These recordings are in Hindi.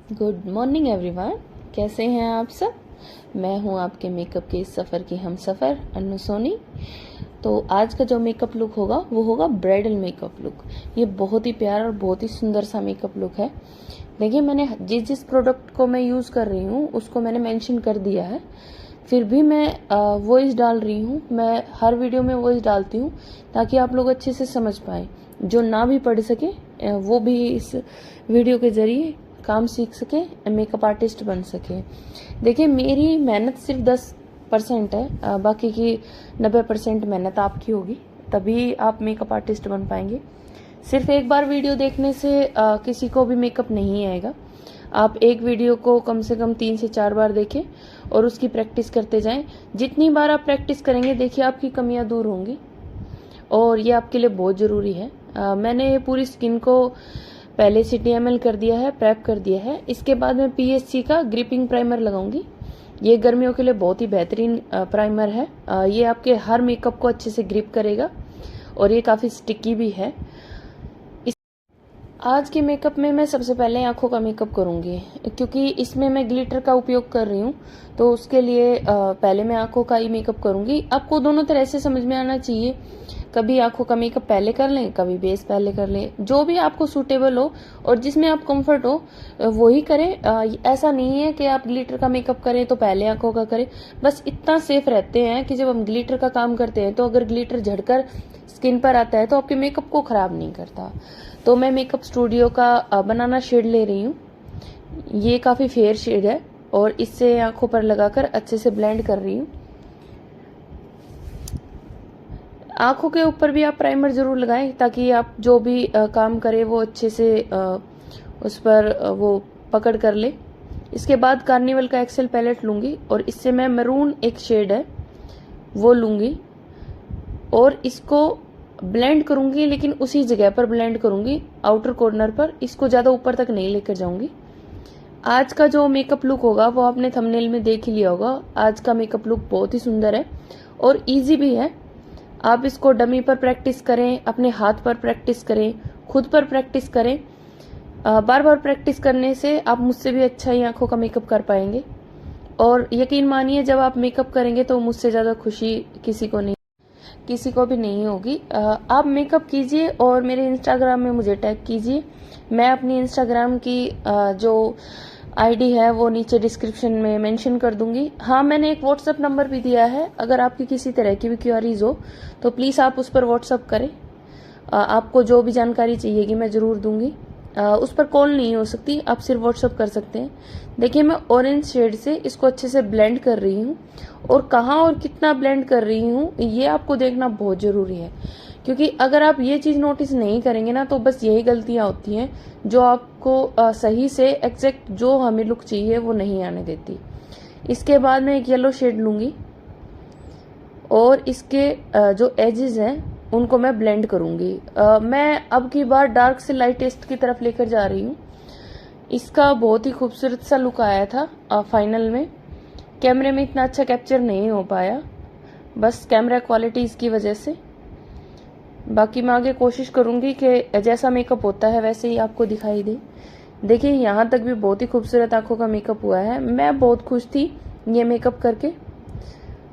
Good morning everyone. कैसे हैं आप सब। मैं हूं आपके मेकअप के इस सफ़र की हम सफ़र अन्नू सोनी। तो आज का जो मेकअप लुक होगा वो होगा ब्राइडल मेकअप लुक। ये बहुत ही प्यारा और बहुत ही सुंदर सा मेकअप लुक है। देखिए, मैंने जिस जिस प्रोडक्ट को मैं यूज़ कर रही हूँ उसको मैंने मेंशन कर दिया है, फिर भी मैं वॉइस डाल रही हूँ। मैं हर वीडियो में वॉइस डालती हूँ ताकि आप लोग अच्छे से समझ पाएँ। जो ना भी पढ़ सके वो भी इस वीडियो के ज़रिए काम सीख सके, मेकअप आर्टिस्ट बन सके। देखिए, मेरी मेहनत सिर्फ 10% है, बाकी की 90% मेहनत आपकी होगी, तभी आप मेकअप आर्टिस्ट बन पाएंगे। सिर्फ एक बार वीडियो देखने से किसी को भी मेकअप नहीं आएगा। आप एक वीडियो को कम से कम 3 से 4 बार देखें और उसकी प्रैक्टिस करते जाएं। जितनी बार आप प्रैक्टिस करेंगे, देखिए आपकी कमियां दूर होंगी और ये आपके लिए बहुत ज़रूरी है। मैंने पूरी स्किन को पहले से TML कर दिया है, प्रेप कर दिया है। इसके बाद मैं PSC का ग्रिपिंग प्राइमर लगाऊंगी। ये गर्मियों के लिए बहुत ही बेहतरीन प्राइमर है। ये आपके हर मेकअप को अच्छे से ग्रिप करेगा और ये काफ़ी स्टिकी भी है। आज के मेकअप में मैं सबसे पहले आंखों का मेकअप करूंगी, क्योंकि इसमें मैं ग्लिटर का उपयोग कर रही हूँ। तो उसके लिए पहले मैं आंखों का ही मेकअप करूंगी। आपको दोनों तरह से समझ में आना चाहिए। कभी आंखों का मेकअप पहले कर लें, कभी बेस पहले कर लें, जो भी आपको सूटेबल हो और जिसमें आप कंफर्ट हो वही करें। ऐसा नहीं है कि आप ग्लिटर का मेकअप करें तो पहले आंखों का करें। बस इतना सेफ रहते हैं कि जब हम ग्लिटर का काम करते हैं तो अगर ग्लिटर झड़कर स्किन पर आता है तो आपके मेकअप को खराब नहीं करता। तो मैं मेकअप स्टूडियो का बनाना शेड ले रही हूँ। ये काफ़ी फेयर शेड है और इससे आंखों पर लगाकर अच्छे से ब्लेंड कर रही हूँ। आंखों के ऊपर भी आप प्राइमर जरूर लगाएं ताकि आप जो भी काम करें वो अच्छे से उस पर वो पकड़ कर ले। इसके बाद कार्निवल का एक्सेल पैलेट लूंगी और इससे मैं मैरून एक शेड है वो लूंगी और इसको ब्लेंड करूंगी, लेकिन उसी जगह पर ब्लेंड करूंगी, आउटर कॉर्नर पर। इसको ज़्यादा ऊपर तक नहीं लेकर जाऊंगी। आज का जो मेकअप लुक होगा वो आपने थंबनेल में देख ही लिया होगा। आज का मेकअप लुक बहुत ही सुंदर है और इजी भी है। आप इसको डमी पर प्रैक्टिस करें, अपने हाथ पर प्रैक्टिस करें, खुद पर प्रैक्टिस करें। बार बार प्रैक्टिस करने से आप मुझसे भी अच्छा ही आंखों का मेकअप कर पाएंगे। और यकीन मानिए, जब आप मेकअप करेंगे तो मुझसे ज़्यादा खुशी किसी को भी नहीं होगी। आप मेकअप कीजिए और मेरे इंस्टाग्राम में मुझे टैग कीजिए। मैं अपनी इंस्टाग्राम की जो ID है वो नीचे डिस्क्रिप्शन में मेंशन कर दूंगी। हाँ, मैंने एक व्हाट्सएप नंबर भी दिया है। अगर आपकी किसी तरह की भी क्वेरीज हो तो प्लीज़ आप उस पर व्हाट्सएप करें। आपको जो भी जानकारी चाहिएगी मैं ज़रूर दूंगी। उस पर कॉल नहीं हो सकती, आप सिर्फ व्हाट्सअप कर सकते हैं। देखिए, मैं ऑरेंज शेड से इसको अच्छे से ब्लेंड कर रही हूँ और कहाँ और कितना ब्लेंड कर रही हूँ ये आपको देखना बहुत ज़रूरी है, क्योंकि अगर आप ये चीज़ नोटिस नहीं करेंगे ना तो बस यही गलतियाँ होती हैं जो आपको सही से एग्जैक्ट जो हमें लुक चाहिए वो नहीं आने देती। इसके बाद मैं एक येलो शेड लूँगी और इसके जो एजेस हैं उनको मैं ब्लेंड करूंगी। मैं अब की बार डार्क से लाइटेस्ट की तरफ लेकर जा रही हूँ। इसका बहुत ही खूबसूरत सा लुक आया था फाइनल में। कैमरे में इतना अच्छा कैप्चर नहीं हो पाया, बस कैमरा क्वालिटी इसकी वजह से। बाकी मैं आगे कोशिश करूंगी कि जैसा मेकअप होता है वैसे ही आपको दिखाई दे। देखिए, यहाँ तक भी बहुत ही खूबसूरत आंखों का मेकअप हुआ है। मैं बहुत खुश थी ये मेकअप करके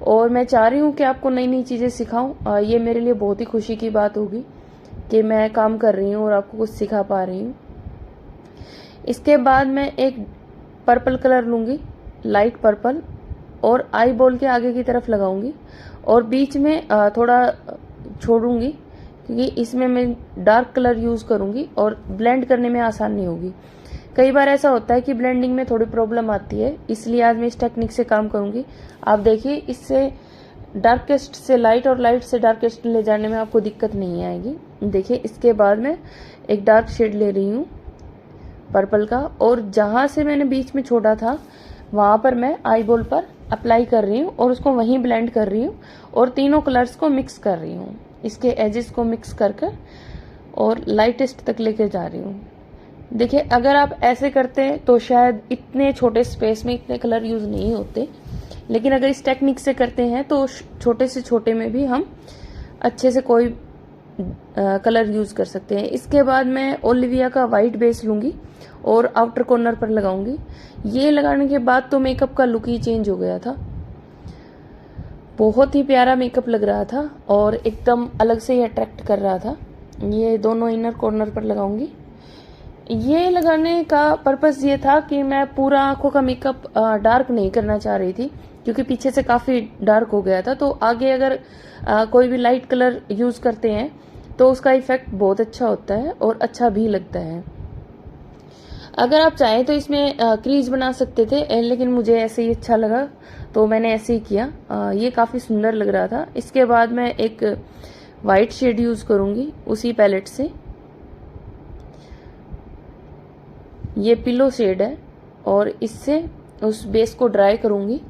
और मैं चाह रही हूँ कि आपको नई नई चीज़ें सिखाऊं। ये मेरे लिए बहुत ही खुशी की बात होगी कि मैं काम कर रही हूँ और आपको कुछ सिखा पा रही हूँ। इसके बाद मैं एक पर्पल कलर लूँगी, लाइट पर्पल, और आई बॉल के आगे की तरफ लगाऊंगी और बीच में थोड़ा छोड़ूंगी, क्योंकि इसमें मैं डार्क कलर यूज़ करूँगी और ब्लेंड करने में आसानी होगी। कई बार ऐसा होता है कि ब्लेंडिंग में थोड़ी प्रॉब्लम आती है, इसलिए आज मैं इस टेक्निक से काम करूंगी। आप देखिए, इससे डार्केस्ट से लाइट और लाइट से डार्केस्ट ले जाने में आपको दिक्कत नहीं आएगी। देखिए, इसके बाद मैं एक डार्क शेड ले रही हूँ पर्पल का और जहाँ से मैंने बीच में छोड़ा था वहाँ पर मैं आई बॉल पर अप्लाई कर रही हूँ और उसको वहीं ब्लेंड कर रही हूँ और तीनों कलर्स को मिक्स कर रही हूँ। इसके एजेस को मिक्स कर और लाइटेस्ट तक लेकर जा रही हूँ। देखिए, अगर आप ऐसे करते हैं तो शायद इतने छोटे स्पेस में इतने कलर यूज नहीं होते, लेकिन अगर इस टेक्निक से करते हैं तो छोटे से छोटे में भी हम अच्छे से कोई कलर यूज़ कर सकते हैं। इसके बाद मैं ओलिविया का वाइट बेस लूँगी और आउटर कॉर्नर पर लगाऊंगी। ये लगाने के बाद तो मेकअप का लुक ही चेंज हो गया था, बहुत ही प्यारा मेकअप लग रहा था और एकदम अलग से ही अट्रैक्ट कर रहा था। ये दोनों इनर कॉर्नर पर लगाऊंगी। ये लगाने का पर्पस ये था कि मैं पूरा आंखों का मेकअप डार्क नहीं करना चाह रही थी, क्योंकि पीछे से काफ़ी डार्क हो गया था। तो आगे अगर कोई भी लाइट कलर यूज़ करते हैं तो उसका इफेक्ट बहुत अच्छा होता है और अच्छा भी लगता है। अगर आप चाहें तो इसमें क्रीज बना सकते थे, लेकिन मुझे ऐसे ही अच्छा लगा तो मैंने ऐसे ही किया। ये काफ़ी सुंदर लग रहा था। इसके बाद मैं एक वाइट शेड यूज़ करूँगी उसी पैलेट से। ये पिलो शेड है और इससे उस बेस को ड्राई करूँगी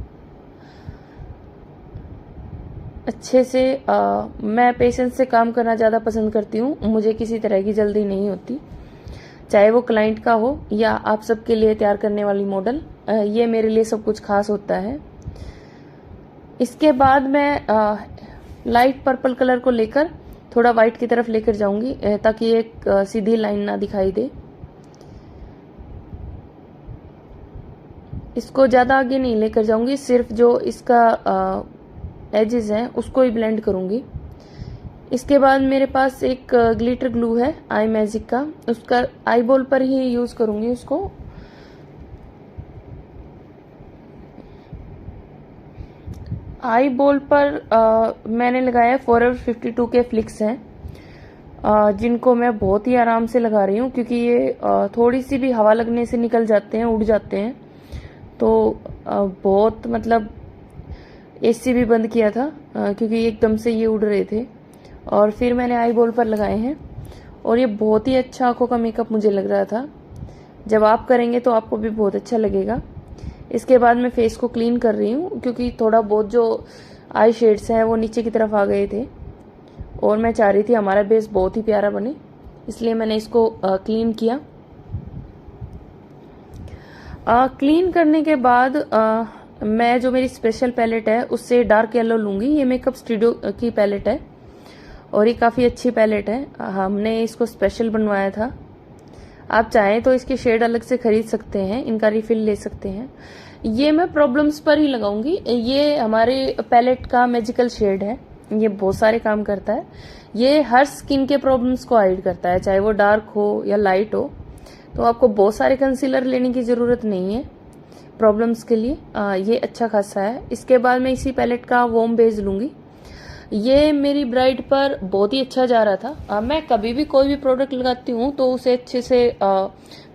अच्छे से। मैं पेशेंस से काम करना ज़्यादा पसंद करती हूँ, मुझे किसी तरह की जल्दी नहीं होती, चाहे वो क्लाइंट का हो या आप सबके लिए तैयार करने वाली मॉडल। ये मेरे लिए सब कुछ खास होता है। इसके बाद मैं लाइट पर्पल कलर को लेकर थोड़ा वाइट की तरफ लेकर जाऊंगी, ताकि एक सीधी लाइन ना दिखाई दे। इसको ज़्यादा आगे नहीं लेकर जाऊंगी, सिर्फ जो इसका एजेस हैं उसको ही ब्लेंड करूंगी। इसके बाद मेरे पास एक ग्लिटर ग्लू है आई मैजिक का, उसका आई बॉल पर ही यूज़ करूंगी उसको। आई बॉल पर मैंने लगाया फॉरएवर 52 के फ्लिक्स हैं, जिनको मैं बहुत ही आराम से लगा रही हूँ, क्योंकि ये थोड़ी सी भी हवा लगने से निकल जाते हैं, उड़ जाते हैं। तो बहुत मतलब एसी भी बंद किया था, क्योंकि एकदम से ये उड़ रहे थे। और फिर मैंने आई बॉल पर लगाए हैं और ये बहुत ही अच्छा आंखों का मेकअप मुझे लग रहा था। जब आप करेंगे तो आपको भी बहुत अच्छा लगेगा। इसके बाद मैं फेस को क्लीन कर रही हूँ, क्योंकि थोड़ा बहुत जो आई शेड्स हैं वो नीचे की तरफ आ गए थे और मैं चाह रही थी हमारा बेस बहुत ही प्यारा बने, इसलिए मैंने इसको क्लीन किया। क्लीन करने के बाद मैं जो मेरी स्पेशल पैलेट है उससे डार्क येलो लूँगी। ये मेकअप स्टूडियो की पैलेट है और ये काफ़ी अच्छी पैलेट है, हमने इसको स्पेशल बनवाया था। आप चाहें तो इसके शेड अलग से खरीद सकते हैं, इनका रिफिल ले सकते हैं। ये मैं प्रॉब्लम्स पर ही लगाऊंगी। ये हमारे पैलेट का मैजिकल शेड है, ये बहुत सारे काम करता है। ये हर स्किन के प्रॉब्लम्स को हाइड करता है, चाहे वो डार्क हो या लाइट हो। तो आपको बहुत सारे कंसीलर लेने की ज़रूरत नहीं है प्रॉब्लम्स के लिए, ये अच्छा खासा है। इसके बाद मैं इसी पैलेट का वॉर्म बेस लूँगी। ये मेरी ब्राइड पर बहुत ही अच्छा जा रहा था। मैं कभी भी कोई भी प्रोडक्ट लगाती हूँ तो उसे अच्छे से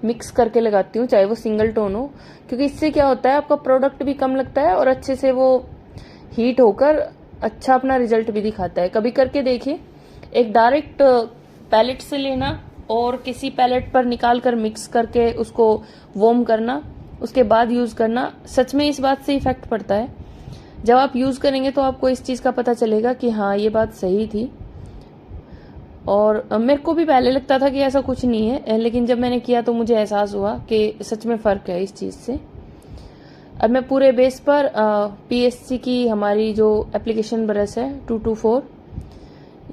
मिक्स करके लगाती हूँ, चाहे वो सिंगल टोन हो, क्योंकि इससे क्या होता है आपका प्रोडक्ट भी कम लगता है और अच्छे से वो हीट होकर अच्छा अपना रिजल्ट भी दिखाता है। कभी करके देखिए, एक डायरेक्ट पैलेट से लेना और किसी पैलेट पर निकाल कर मिक्स करके उसको वार्म करना, उसके बाद यूज़ करना, सच में इस बात से इफेक्ट पड़ता है। जब आप यूज़ करेंगे तो आपको इस चीज़ का पता चलेगा कि हाँ ये बात सही थी। और मेरे को भी पहले लगता था कि ऐसा कुछ नहीं है, लेकिन जब मैंने किया तो मुझे एहसास हुआ कि सच में फ़र्क है इस चीज़ से। अब मैं पूरे बेस पर PSC की हमारी जो एप्लीकेशन ब्रश है 224,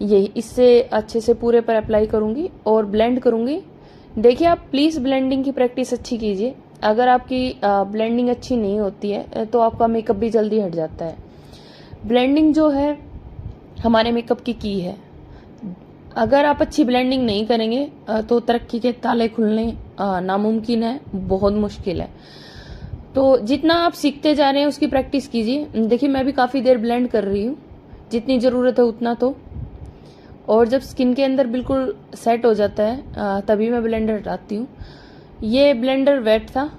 ये इससे अच्छे से पूरे पर अप्लाई करूँगी और ब्लेंड करूँगी। देखिए आप प्लीज़ ब्लेंडिंग की प्रैक्टिस अच्छी कीजिए। अगर आपकी ब्लेंडिंग अच्छी नहीं होती है तो आपका मेकअप भी जल्दी हट जाता है। ब्लेंडिंग जो है हमारे मेकअप की है। अगर आप अच्छी ब्लेंडिंग नहीं करेंगे तो तरक्की के ताले खुलने नामुमकिन है, बहुत मुश्किल है। तो जितना आप सीखते जा रहे हैं उसकी प्रैक्टिस कीजिए। देखिए मैं भी काफ़ी देर ब्लेंड कर रही हूँ, जितनी ज़रूरत है उतना तो। और जब स्किन के अंदर बिल्कुल सेट हो जाता है तभी मैं ब्लेंडर हटाती हूँ। ये ब्लेंडर वेट था।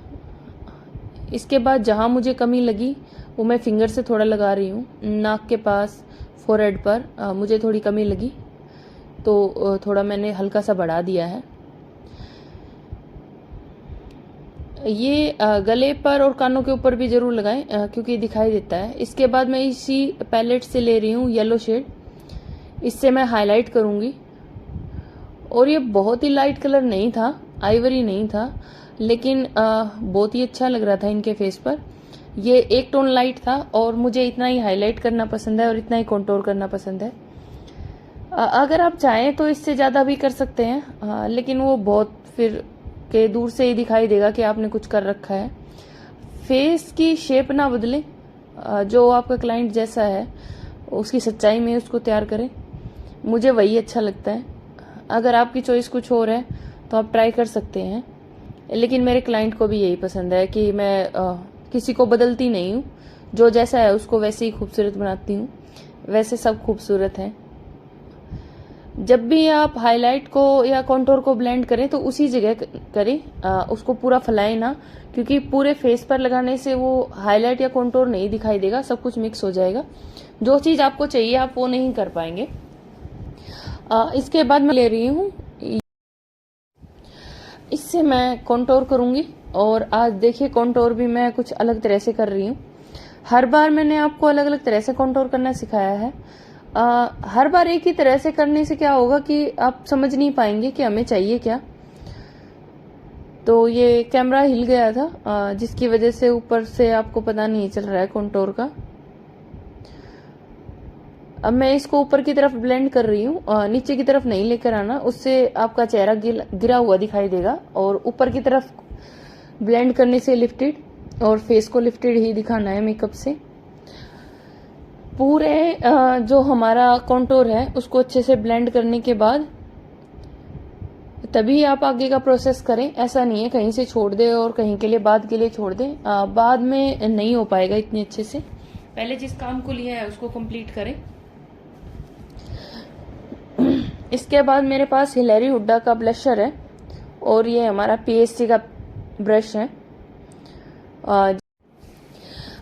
इसके बाद जहाँ मुझे कमी लगी वो मैं फिंगर से थोड़ा लगा रही हूँ। नाक के पास, फोरहेड पर मुझे थोड़ी कमी लगी तो थोड़ा मैंने हल्का सा बढ़ा दिया है। ये गले पर और कानों के ऊपर भी ज़रूर लगाएं, क्योंकि दिखाई देता है। इसके बाद मैं इसी पैलेट से ले रही हूँ येलो शेड, इससे मैं हाईलाइट करूँगी। और ये बहुत ही लाइट कलर नहीं था, आइवरी नहीं था, लेकिन बहुत ही अच्छा लग रहा था इनके फेस पर। ये एक टोन लाइट था और मुझे इतना ही हाईलाइट करना पसंद है और इतना ही कंटूर करना पसंद है। अगर आप चाहें तो इससे ज़्यादा भी कर सकते हैं, लेकिन वो बहुत फिर के दूर से ही दिखाई देगा कि आपने कुछ कर रखा है। फेस की शेप ना बदलें, जो आपका क्लाइंट जैसा है उसकी सच्चाई में उसको तैयार करें। मुझे वही अच्छा लगता है। अगर आपकी चॉइस कुछ और है तो आप ट्राई कर सकते हैं, लेकिन मेरे क्लाइंट को भी यही पसंद है कि मैं किसी को बदलती नहीं हूँ, जो जैसा है उसको वैसे ही खूबसूरत बनाती हूँ। वैसे सब खूबसूरत हैं। जब भी आप हाईलाइट को या कॉन्टोर को ब्लेंड करें तो उसी जगह करें, उसको पूरा फैलाएं ना, क्योंकि पूरे फेस पर लगाने से वो हाईलाइट या कॉन्टोर नहीं दिखाई देगा, सब कुछ मिक्स हो जाएगा। जो चीज आपको चाहिए आप वो नहीं कर पाएंगे। इसके बाद मैं ले रही हूँ, इससे मैं कॉन्टोर करूंगी। और आज देखिए कॉन्टोर भी मैं कुछ अलग तरह से कर रही हूँ। हर बार मैंने आपको अलग अलग तरह से कॉन्टोर करना सिखाया है। हर बार एक ही तरह से करने से क्या होगा कि आप समझ नहीं पाएंगे कि हमें चाहिए क्या। तो ये कैमरा हिल गया था, जिसकी वजह से ऊपर से आपको पता नहीं चल रहा है कॉन्टोर का। अब मैं इसको ऊपर की तरफ ब्लेंड कर रही हूँ, नीचे की तरफ नहीं लेकर आना, उससे आपका चेहरा गिरा हुआ दिखाई देगा। और ऊपर की तरफ ब्लेंड करने से लिफ्टेड, और फेस को लिफ्टेड ही दिखाना है मेकअप से। पूरे जो हमारा कॉन्टोर है उसको अच्छे से ब्लेंड करने के बाद तभी आप आगे का प्रोसेस करें। ऐसा नहीं है कहीं से छोड़ दे और कहीं के लिए बाद के लिए छोड़ दे, बाद में नहीं हो पाएगा इतने अच्छे से। पहले जिस काम को लिया है उसको कंप्लीट करें। इसके बाद मेरे पास हिलेरी हुड्डा का ब्लशर है और ये हमारा पीएससी का ब्रश है।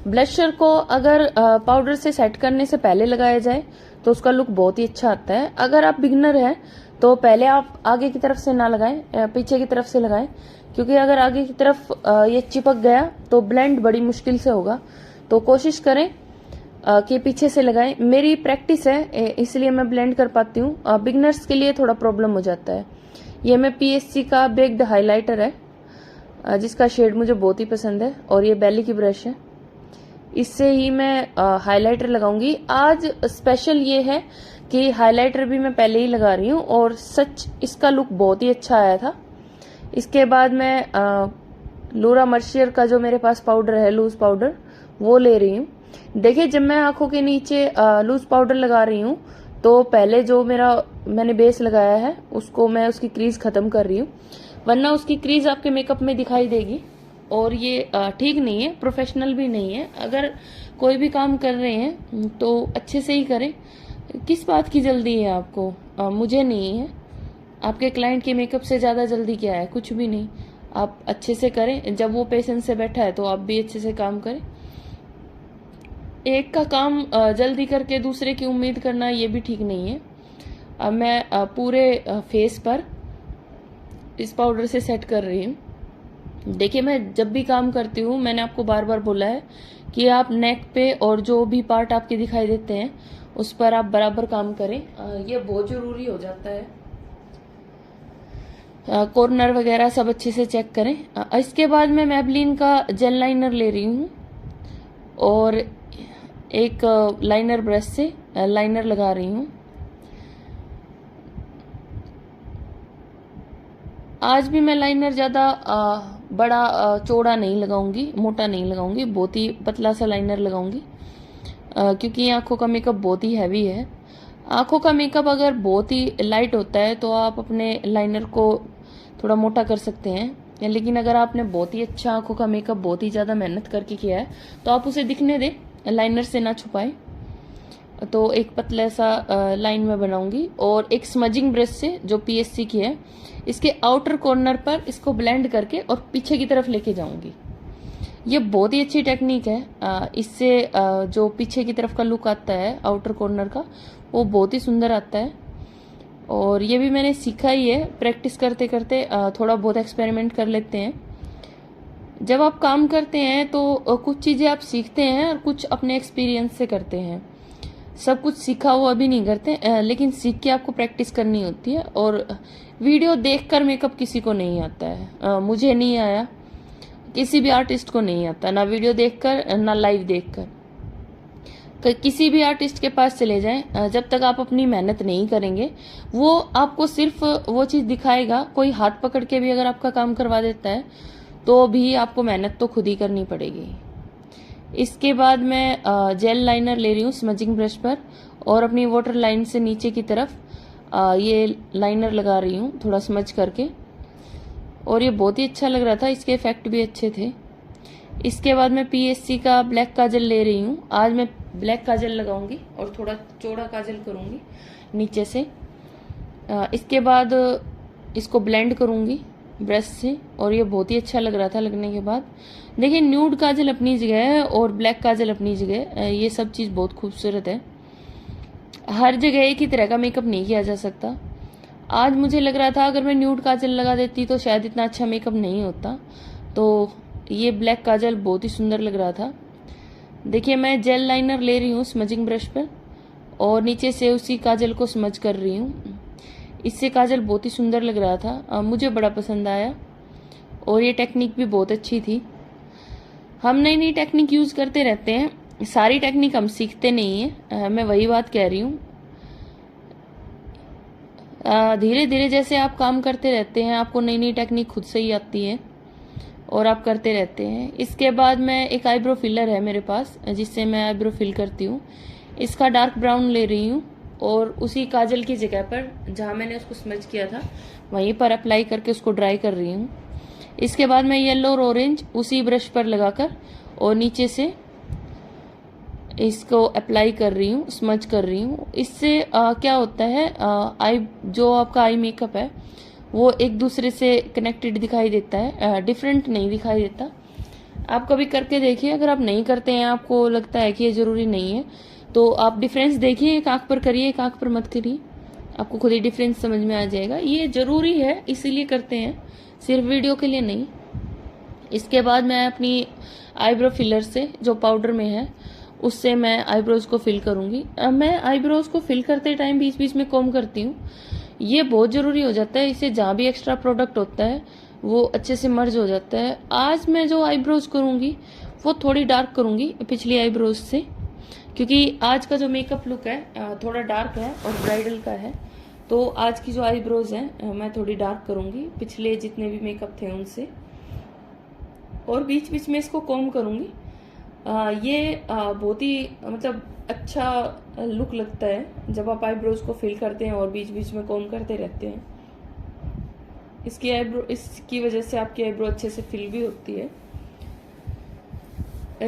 ब्लशर को अगर पाउडर से सेट करने से पहले लगाया जाए तो उसका लुक बहुत ही अच्छा आता है। अगर आप बिगनर हैं तो पहले आप आगे की तरफ से ना लगाएं, पीछे की तरफ से लगाएं, क्योंकि अगर आगे की तरफ ये चिपक गया तो ब्लेंड बड़ी मुश्किल से होगा। तो कोशिश करें कि पीछे से लगाएं। मेरी प्रैक्टिस है इसलिए मैं ब्लेंड कर पाती हूँ, बिगनर्स के लिए थोड़ा प्रॉब्लम हो जाता है। ये मैं पीएससी का बेक्ड हाइलाइटर है, जिसका शेड मुझे बहुत ही पसंद है, और ये बेली की ब्रश है। इससे ही मैं हाइलाइटर लगाऊंगी। आज स्पेशल ये है कि हाइलाइटर भी मैं पहले ही लगा रही हूँ और सच इसका लुक बहुत ही अच्छा आया था। इसके बाद मैं लोरा मर्शियर का जो मेरे पास पाउडर है, लूज पाउडर, वो ले रही हूँ। देखिए जब मैं आंखों के नीचे लूज पाउडर लगा रही हूँ तो पहले जो मैंने बेस लगाया है उसको मैं उसकी क्रीज खत्म कर रही हूँ, वरना उसकी क्रीज आपके मेकअप में दिखाई देगी और ये ठीक नहीं है, प्रोफेशनल भी नहीं है। अगर कोई भी काम कर रहे हैं तो अच्छे से ही करें। किस बात की जल्दी है आपको? मुझे नहीं है। आपके क्लाइंट के मेकअप से ज़्यादा जल्दी क्या है? कुछ भी नहीं। आप अच्छे से करें। जब वो पेशेंस से बैठा है तो आप भी अच्छे से काम करें। एक का काम जल्दी करके दूसरे की उम्मीद करना ये भी ठीक नहीं है। अब मैं पूरे फेस पर इस पाउडर से सेट कर रही हूँ। देखिए मैं जब भी काम करती हूँ मैंने आपको बार बार बोला है कि आप नेक पे और जो भी पार्ट आपके दिखाई देते हैं उस पर आप बराबर काम करें। ये बहुत जरूरी हो जाता है। कॉर्नर वगैरह सब अच्छे से चेक करें। इसके बाद मैं मैबलिन का जेल लाइनर ले रही हूँ और एक लाइनर ब्रश से लाइनर लगा रही हूँ। आज भी मैं लाइनर ज़्यादा बड़ा चौड़ा नहीं लगाऊंगी, मोटा नहीं लगाऊंगी, बहुत ही पतला सा लाइनर लगाऊंगी, क्योंकि आंखों का मेकअप बहुत ही हैवी है। आंखों का मेकअप अगर बहुत ही लाइट होता है तो आप अपने लाइनर को थोड़ा मोटा कर सकते हैं, लेकिन अगर आपने बहुत ही अच्छा आंखों का मेकअप बहुत ही ज़्यादा मेहनत करके किया है तो आप उसे दिखने दें, लाइनर से ना छुपाएं। तो एक पतला सा लाइन में बनाऊंगी और एक स्मजिंग ब्रश से जो पीएससी की है इसके आउटर कॉर्नर पर इसको ब्लेंड करके और पीछे की तरफ लेके जाऊंगी। ये बहुत ही अच्छी टेक्निक है। इससे जो पीछे की तरफ का लुक आता है आउटर कॉर्नर का वो बहुत ही सुंदर आता है। और ये भी मैंने सीखा ही है, प्रैक्टिस करते करते थोड़ा बहुत एक्सपेरिमेंट कर लेते हैं। जब आप काम करते हैं तो कुछ चीज़ें आप सीखते हैं और कुछ अपने एक्सपीरियंस से करते हैं। सब कुछ सीखा हुआ भी नहीं करते, लेकिन सीख के आपको प्रैक्टिस करनी होती है। और वीडियो देखकर मेकअप किसी को नहीं आता है, मुझे नहीं आया, किसी भी आर्टिस्ट को नहीं आता, ना वीडियो देखकर ना लाइव देखकर। किसी भी आर्टिस्ट के पास चले जाएं, जब तक आप अपनी मेहनत नहीं करेंगे वो आपको सिर्फ वो चीज़ दिखाएगा। कोई हाथ पकड़ के भी अगर आपका काम करवा देता है तो भी आपको मेहनत तो खुद ही करनी पड़ेगी। इसके बाद मैं जेल लाइनर ले रही हूँ स्मजिंग ब्रश पर और अपनी वाटर लाइन से नीचे की तरफ ये लाइनर लगा रही हूँ थोड़ा स्मज करके, और ये बहुत ही अच्छा लग रहा था, इसके इफेक्ट भी अच्छे थे। इसके बाद मैं PSC का ब्लैक काजल ले रही हूँ। आज मैं ब्लैक काजल लगाऊंगी और थोड़ा चौड़ा काजल करूंगी नीचे से। इसके बाद इसको ब्लेंड करूंगी ब्रश से, और ये बहुत ही अच्छा लग रहा था लगने के बाद। देखिए न्यूड काजल अपनी जगह है और ब्लैक काजल अपनी जगह, ये सब चीज़ बहुत खूबसूरत है। हर जगह एक ही तरह का मेकअप नहीं किया जा सकता। आज मुझे लग रहा था अगर मैं न्यूड काजल लगा देती तो शायद इतना अच्छा मेकअप नहीं होता, तो ये ब्लैक काजल बहुत ही सुंदर लग रहा था। देखिए मैं जेल लाइनर ले रही हूँ स्मजिंग ब्रश पर और नीचे से उसी काजल को स्मज कर रही हूँ। इससे काजल बहुत ही सुंदर लग रहा था, मुझे बड़ा पसंद आया और ये टेक्निक भी बहुत अच्छी थी। हम नई नई टेक्निक यूज़ करते रहते हैं, सारी टेक्निक हम सीखते नहीं हैं, मैं वही बात कह रही हूँ। धीरे धीरे जैसे आप काम करते रहते हैं आपको नई नई टेक्निक खुद से ही आती है और आप करते रहते हैं। इसके बाद मैं एक आईब्रो फिलर है मेरे पास जिससे मैं आईब्रो फिल करती हूँ। इसका डार्क ब्राउन ले रही हूँ और उसी काजल की जगह पर जहाँ मैंने उसको स्मज किया था वहीं पर अप्लाई करके उसको ड्राई कर रही हूँ। इसके बाद मैं येलो और ऑरेंज उसी ब्रश पर लगाकर और नीचे से इसको अप्लाई कर रही हूँ, स्मज कर रही हूँ। इससे क्या होता है आई जो आपका आई मेकअप है वो एक दूसरे से कनेक्टेड दिखाई देता है, डिफरेंट नहीं दिखाई देता। आप कभी करके देखिए, अगर आप नहीं करते हैं आपको लगता है कि ये ज़रूरी नहीं है तो आप डिफरेंस देखिए, एक आँख पर करिए एक आँख पर मत करिए, आपको खुद ही डिफरेंस समझ में आ जाएगा। ये ज़रूरी है इसीलिए करते हैं, सिर्फ वीडियो के लिए नहीं। इसके बाद मैं अपनी आईब्रो फिलर से जो पाउडर में है उससे मैं आईब्रोज को फिल करूँगी। मैं आईब्रोज को फिल करते टाइम बीच बीच में कॉम्ब करती हूँ, ये बहुत ज़रूरी हो जाता है, इससे जहाँ भी एक्स्ट्रा प्रोडक्ट होता है वो अच्छे से मर्ज हो जाता है। आज मैं जो आईब्रोज करूँगी वो थोड़ी डार्क करूँगी पिछली आईब्रोज से, क्योंकि आज का जो मेकअप लुक है थोड़ा डार्क है और ब्राइडल का है, तो आज की जो आईब्रोज हैं मैं थोड़ी डार्क करूँगी पिछले जितने भी मेकअप थे उनसे, और बीच बीच में इसको कॉम्ब करूँगी। ये बहुत ही मतलब अच्छा लुक लगता है जब आप आईब्रोज को फिल करते हैं और बीच बीच में कॉम्ब करते रहते हैं। इसकी वजह से आपकी आईब्रो अच्छे से फिल भी होती है।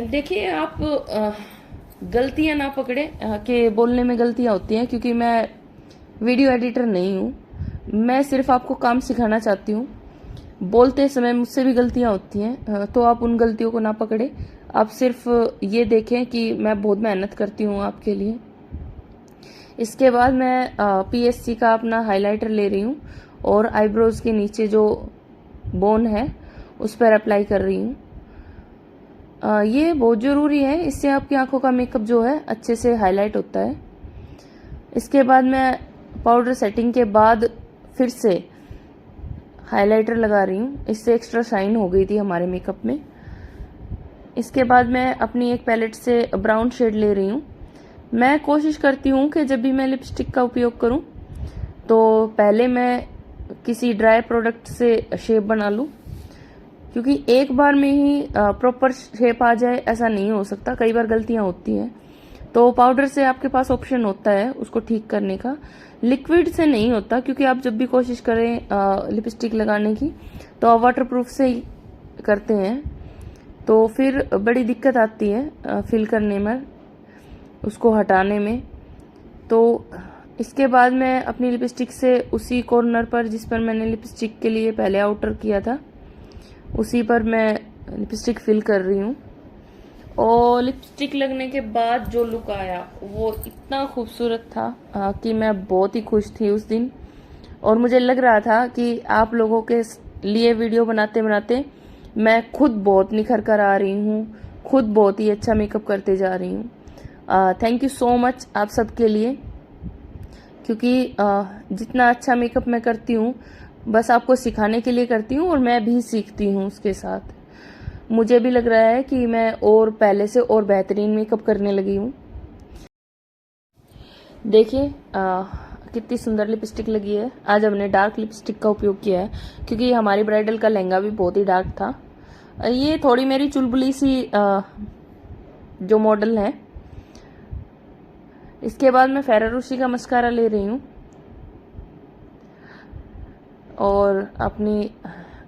देखिए आप गलतियां ना पकड़े कि बोलने में गलतियां होती हैं, क्योंकि मैं वीडियो एडिटर नहीं हूँ, मैं सिर्फ आपको काम सिखाना चाहती हूँ। बोलते समय मुझसे भी गलतियां होती हैं, तो आप उन गलतियों को ना पकड़े, आप सिर्फ ये देखें कि मैं बहुत मेहनत करती हूँ आपके लिए। इसके बाद मैं PSC का अपना हाइलाइटर ले रही हूँ और आईब्रोज के नीचे जो बोन है उस पर अप्लाई कर रही हूँ। ये बहुत ज़रूरी है, इससे आपकी आंखों का मेकअप जो है अच्छे से हाईलाइट होता है। इसके बाद मैं पाउडर सेटिंग के बाद फिर से हाइलाइटर लगा रही हूँ, इससे एक्स्ट्रा शाइन हो गई थी हमारे मेकअप में। इसके बाद मैं अपनी एक पैलेट से ब्राउन शेड ले रही हूँ। मैं कोशिश करती हूँ कि जब भी मैं लिपस्टिक का उपयोग करूँ तो पहले मैं किसी ड्राई प्रोडक्ट से शेप बना लूँ, क्योंकि एक बार में ही प्रॉपर शेप आ जाए ऐसा नहीं हो सकता, कई बार गलतियाँ होती हैं। तो पाउडर से आपके पास ऑप्शन होता है उसको ठीक करने का, लिक्विड से नहीं होता, क्योंकि आप जब भी कोशिश करें लिपस्टिक लगाने की तो आप वाटरप्रूफ से ही करते हैं, तो फिर बड़ी दिक्कत आती है फिल करने में, उसको हटाने में। तो इसके बाद मैं अपनी लिपस्टिक से उसी कॉर्नर पर जिस पर मैंने लिपस्टिक के लिए पहले आउटर किया था उसी पर मैं लिपस्टिक फिल कर रही हूँ। और लिपस्टिक लगने के बाद जो लुक आया वो इतना खूबसूरत था कि मैं बहुत ही खुश थी उस दिन, और मुझे लग रहा था कि आप लोगों के लिए वीडियो बनाते बनाते मैं खुद बहुत निखर कर आ रही हूँ, खुद बहुत ही अच्छा मेकअप करते जा रही हूँ। थैंक यू सो मच आप सबके लिए, क्योंकि जितना अच्छा मेकअप मैं करती हूँ बस आपको सिखाने के लिए करती हूँ और मैं भी सीखती हूँ उसके साथ। मुझे भी लग रहा है कि मैं और पहले से और बेहतरीन मेकअप करने लगी हूँ। देखिए कितनी सुंदर लिपस्टिक लगी है। आज हमने डार्क लिपस्टिक का उपयोग किया है क्योंकि हमारी ब्राइडल का लहंगा भी बहुत ही डार्क था। ये थोड़ी मेरी चुलबुली सी जो मॉडल है। इसके बाद मैं फेरारोशी का मस्कारा ले रही हूँ और अपनी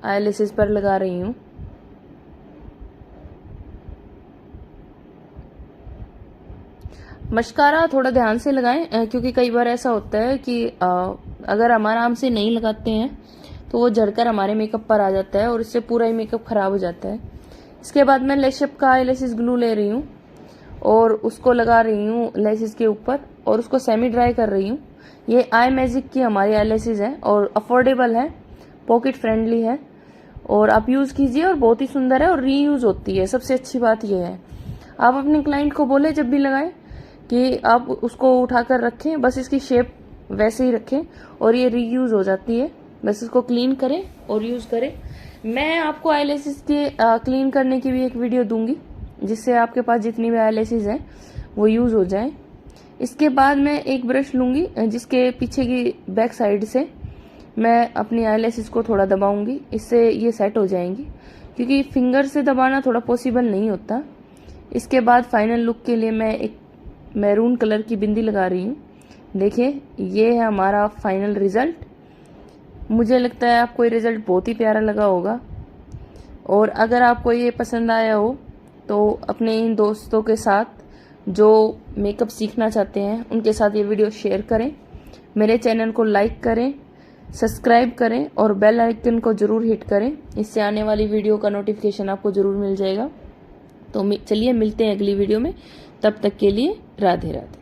आईलैशेस पर लगा रही हूँ। मस्कारा थोड़ा ध्यान से लगाएं क्योंकि कई बार ऐसा होता है कि अगर हम आराम से नहीं लगाते हैं तो वो झड़कर हमारे मेकअप पर आ जाता है और इससे पूरा ही मेकअप खराब हो जाता है। इसके बाद मैं लैशअप का आईलैशेस ग्लू ले रही हूँ और उसको लगा रही हूँ लैशेस के ऊपर और उसको सेमी ड्राई कर रही हूँ। ये आई मैजिक की हमारी आईलैशेस है और अफोर्डेबल है, पॉकेट फ्रेंडली है और आप यूज़ कीजिए और बहुत ही सुंदर है और रीयूज होती है। सबसे अच्छी बात यह है। आप अपने क्लाइंट को बोले जब भी लगाएं कि आप उसको उठाकर रखें, बस इसकी शेप वैसे ही रखें और ये रीयूज हो जाती है। बस इसको क्लीन करें और यूज़ करें। मैं आपको आईलैशेस के क्लीन करने की भी एक वीडियो दूंगी जिससे आपके पास जितनी भी आईलैशेस हैं वो यूज़ हो जाएं। इसके बाद मैं एक ब्रश लूंगी जिसके पीछे की बैक साइड से मैं अपनी आईलैशेस को थोड़ा दबाऊंगी, इससे ये सेट हो जाएंगी क्योंकि फिंगर से दबाना थोड़ा पॉसिबल नहीं होता। इसके बाद फाइनल लुक के लिए मैं एक मैरून कलर की बिंदी लगा रही हूँ। देखिए ये है हमारा फाइनल रिजल्ट। मुझे लगता है आपको ये रिजल्ट बहुत ही प्यारा लगा होगा और अगर आपको ये पसंद आया हो तो अपने इन दोस्तों के साथ जो मेकअप सीखना चाहते हैं उनके साथ ये वीडियो शेयर करें। मेरे चैनल को लाइक करें, सब्सक्राइब करें और बेल आइकन को ज़रूर हिट करें। इससे आने वाली वीडियो का नोटिफिकेशन आपको ज़रूर मिल जाएगा। तो चलिए मिलते हैं अगली वीडियो में। तब तक के लिए राधे राधे।